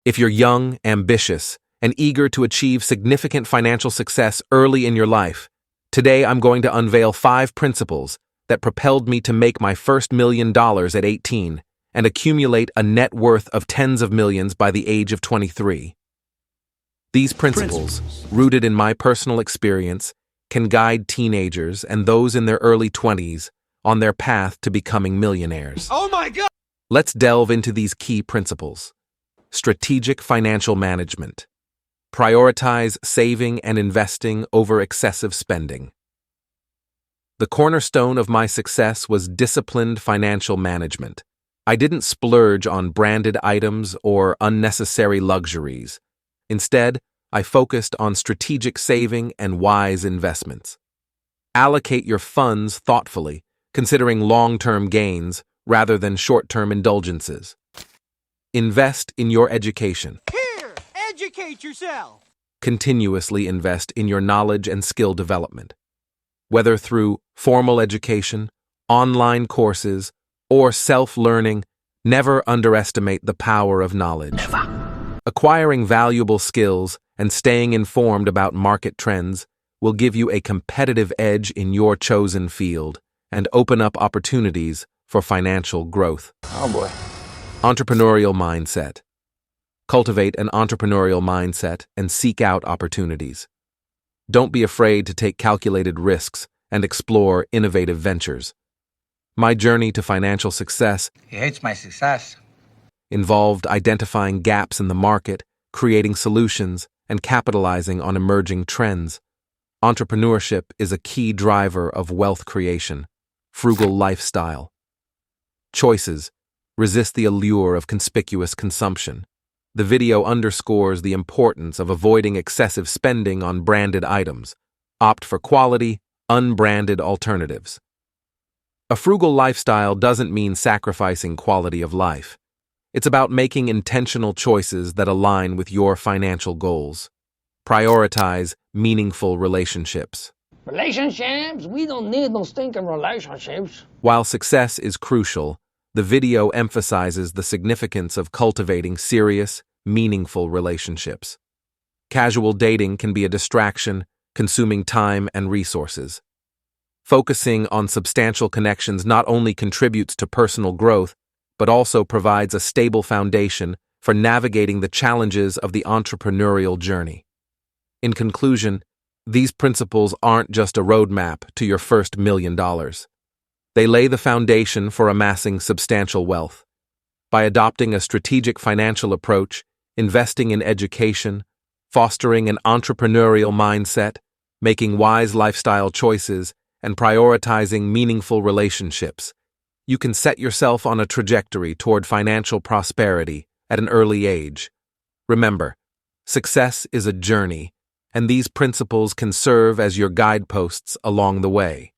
If you're young, ambitious, and eager to achieve significant financial success early in your life, today I'm going to unveil 5 principles that propelled me to make my first $1 million at 18 and accumulate a net worth of tens of millions by the age of 23. These principles, rooted in my personal experience, can guide teenagers and those in their early 20s on their path to becoming millionaires. Oh my God! Let's delve into these key principles. Strategic financial management. Prioritize saving and investing over excessive spending. The cornerstone of my success was disciplined financial management. I didn't splurge on branded items or unnecessary luxuries. Instead, I focused on strategic saving and wise investments. Allocate your funds thoughtfully, considering long-term gains rather than short-term indulgences. Invest in your education. Here, educate yourself. Continuously invest in your knowledge and skill development. Whether through formal education, online courses, or self-learning, never underestimate the power of knowledge. Never. Acquiring valuable skills and staying informed about market trends will give you a competitive edge in your chosen field and open up opportunities for financial growth. Oh boy. Entrepreneurial mindset. Cultivate an entrepreneurial mindset and seek out opportunities. Don't be afraid to take calculated risks and explore innovative ventures. My journey to financial success He hates my success. involved identifying gaps in the market, creating solutions, and capitalizing on emerging trends. Entrepreneurship is a key driver of wealth creation. Frugal lifestyle. Choices. Resist the allure of conspicuous consumption. The video underscores the importance of avoiding excessive spending on branded items. Opt for quality, unbranded alternatives. A frugal lifestyle doesn't mean sacrificing quality of life. It's about making intentional choices that align with your financial goals. Prioritize meaningful relationships. Relationships? We don't need no stinking relationships. While success is crucial, the video emphasizes the significance of cultivating serious, meaningful relationships. Casual dating can be a distraction, consuming time and resources. Focusing on substantial connections not only contributes to personal growth, but also provides a stable foundation for navigating the challenges of the entrepreneurial journey. In conclusion, these principles aren't just a roadmap to your first $1 million. They lay the foundation for amassing substantial wealth. By adopting a strategic financial approach, investing in education, fostering an entrepreneurial mindset, making wise lifestyle choices, and prioritizing meaningful relationships, you can set yourself on a trajectory toward financial prosperity at an early age. Remember, success is a journey, and these principles can serve as your guideposts along the way.